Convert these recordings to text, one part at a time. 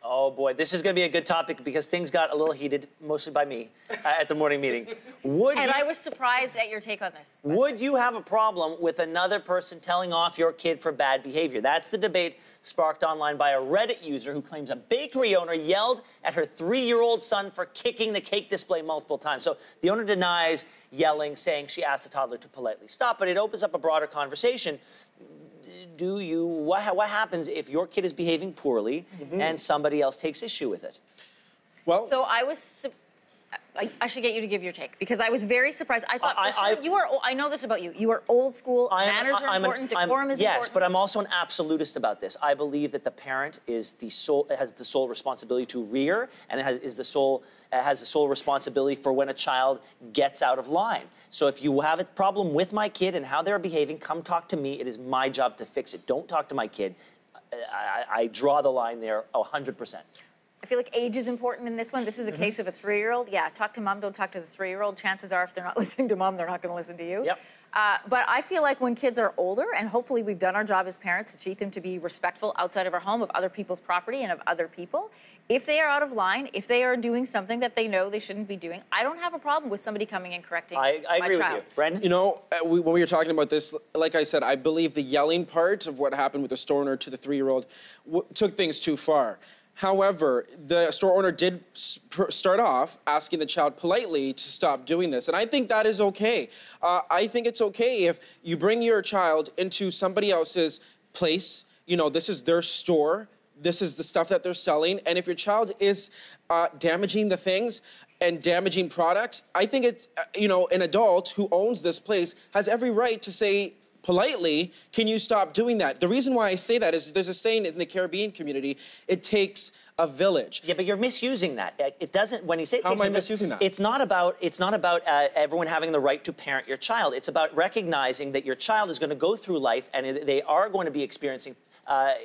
Oh boy, this is going to be a good topic because things got a little heated, mostly by me, at the morning meeting. I was surprised at your take on this. Would you have a problem with another person telling off your kid for bad behavior? That's the debate sparked online by a Reddit user who claims a bakery owner yelled at her 3-year-old son for kicking the cake display multiple times. So the owner denies yelling, saying she asked the toddler to politely stop, but it opens up a broader conversation. What happens if your kid is behaving poorly and somebody else takes issue with it? Well, so I should get you to give your take because I was very surprised. I thought I know this about you. You are old school. Manners are important. Decorum is important. Yes, but I'm also an absolutist about this. I believe that the parent has the sole responsibility to rear, and has the sole responsibility for when a child gets out of line. So if you have a problem with my kid and how they're behaving, come talk to me. It is my job to fix it. Don't talk to my kid. I draw the line there 100%. I feel like age is important in this one. This is a case of a 3-year-old. Yeah, talk to mom, don't talk to the 3-year-old. Chances are if they're not listening to mom, they're not going to listen to you. Yep. But I feel like when kids are older, and hopefully we've done our job as parents to teach them to be respectful outside of our home of other people's property and of other people, if they are out of line, if they are doing something that they know they shouldn't be doing, I don't have a problem with somebody coming and correcting my child. I agree with you. Brendan? You know, when we were talking about this, like I said, I believe the yelling part of what happened with the store owner to the 3-year-old took things too far. However, the store owner did start off asking the child politely to stop doing this. And I think that is okay. I think it's okay if you bring your child into somebody else's place. You know, this is their store. This is the stuff that they're selling. And if your child is damaging the things and damaging products, I think it's, you know, an adult who owns this place has every right to say, politely, can you stop doing that? The reason why I say that is there's a saying in the Caribbean community, it takes a village. Yeah, but you're misusing that. It doesn't, when you say it How takes am I a village, misusing that? It's not about everyone having the right to parent your child. It's about recognizing that your child is going to go through life and they are going to be experiencing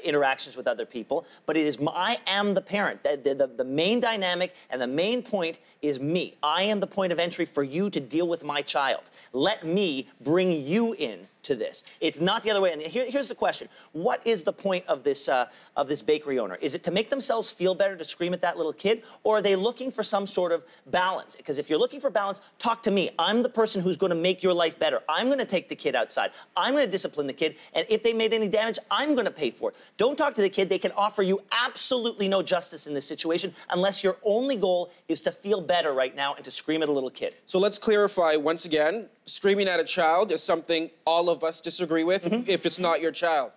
interactions with other people, but it is I am the parent. The main dynamic and the main point is me. I am the point of entry for you to deal with my child. Let me bring you in to this. It's not the other way. And here's the question. What is the point of this bakery owner? Is it to make themselves feel better to scream at that little kid? Or are they looking for some sort of balance? Because if you're looking for balance, talk to me. I'm the person who's going to make your life better. I'm going to take the kid outside. I'm going to discipline the kid. And if they made any damage, I'm going to pay for it. Don't talk to the kid. They can offer you absolutely no justice in this situation unless your only goal is to feel better right now and to scream at a little kid. So let's clarify once again, screaming at a child is something all of us disagree with if it's not your child.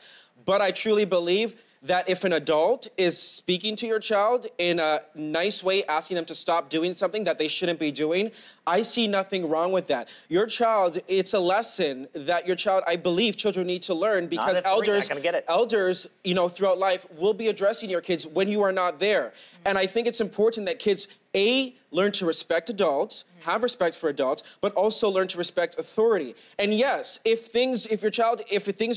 But I truly believe that if an adult is speaking to your child in a nice way, asking them to stop doing something that they shouldn't be doing, I see nothing wrong with that. Your child, it's a lesson that your child, I believe children need to learn because elders, you know, throughout life will be addressing your kids when you are not there. And I think it's important that kids, learn to respect adults, have respect for adults, but also learn to respect authority. And yes, if things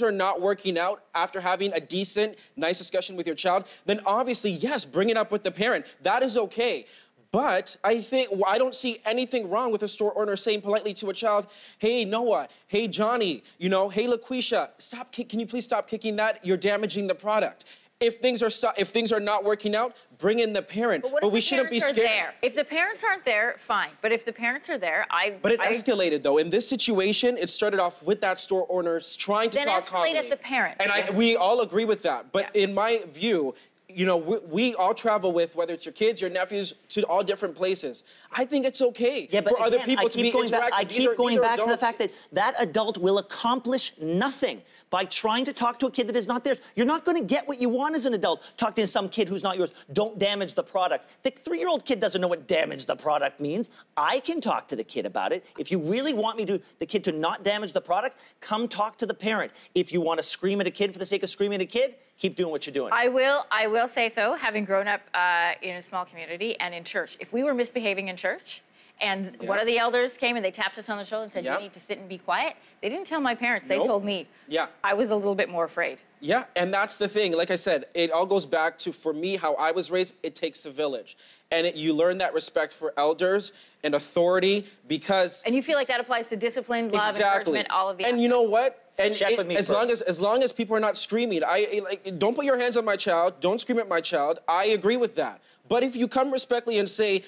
are not working out after having a decent, nice discussion with your child, then obviously, yes, bring it up with the parent. That is okay. But I don't see anything wrong with a store owner saying politely to a child, hey, Noah, hey, Johnny, you know, hey, LaQuisha, can you please stop kicking that? You're damaging the product. If things are not working out, bring in the parent. But we shouldn't be scared. If the parents aren't there, fine. But if the parents are there, But it escalated though. In this situation, it started off with that store owner trying to talk calmly. Then escalate at the parents. And we all agree with that. But in my view, you know, we all travel with, whether it's your kids, your nephews, to all different places. I think it's okay for other people to be interactive. I keep going back to the fact that that adult will accomplish nothing by trying to talk to a kid that is not theirs. You're not going to get what you want as an adult. Talk to some kid who's not yours. Don't damage the product. The 3-year-old kid doesn't know what damage the product means. I can talk to the kid about it. If you really want the kid to not damage the product, come talk to the parent. If you want to scream at a kid for the sake of screaming at a kid, keep doing what you're doing. I will say, though, having grown up in a small community and in church, if we were misbehaving in church and one of the elders came and they tapped us on the shoulder and said, you need to sit and be quiet. They didn't tell my parents. They told me. Yeah. I was a little bit more afraid. Yeah, and that's the thing. Like I said, it all goes back to, for me, how I was raised. It takes a village. And you learn that respect for elders and authority because... And you feel like that applies to discipline, love, encouragement, all of the And you know what? And check with me as long as people are not screaming, don't put your hands on my child, don't scream at my child. I agree with that. But if you come respectfully and say,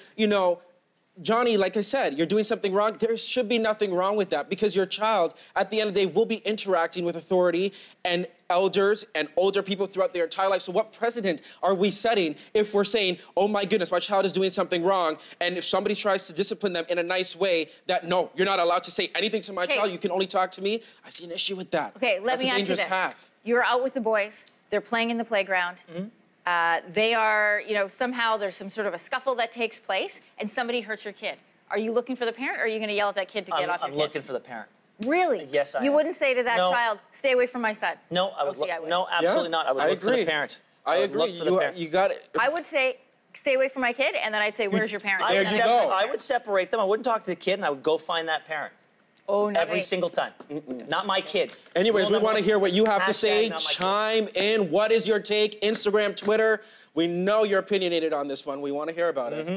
Johnny, like I said, you're doing something wrong, there should be nothing wrong with that because your child, at the end of the day, will be interacting with authority and elders and older people throughout their entire life. So what precedent are we setting if we're saying, oh my goodness, my child is doing something wrong, and if somebody tries to discipline them in a nice way, that no, you're not allowed to say anything to my child, you can only talk to me? I see an issue with that. Okay, let me ask you this. That's a dangerous path. You're out with the boys, they're playing in the playground. They are, somehow there's some sort of a scuffle that takes place and somebody hurts your kid. Are you looking for the parent or are you going to yell at that kid to get off your kid? I'm looking for the parent. Really? Yes, I am. You wouldn't say to that child, stay away from my son? No, I would. No, absolutely not. I would look for the parent. I agree. You got it. I would say, stay away from my kid, and then I'd say, where's your parent? I would separate them. I wouldn't talk to the kid, and I would go find that parent. Oh, no. Every single time. Not my kid. Anyways, we want to hear what you have to say. Chime in. What is your take? Instagram, Twitter. We know you're opinionated on this one. We want to hear about it.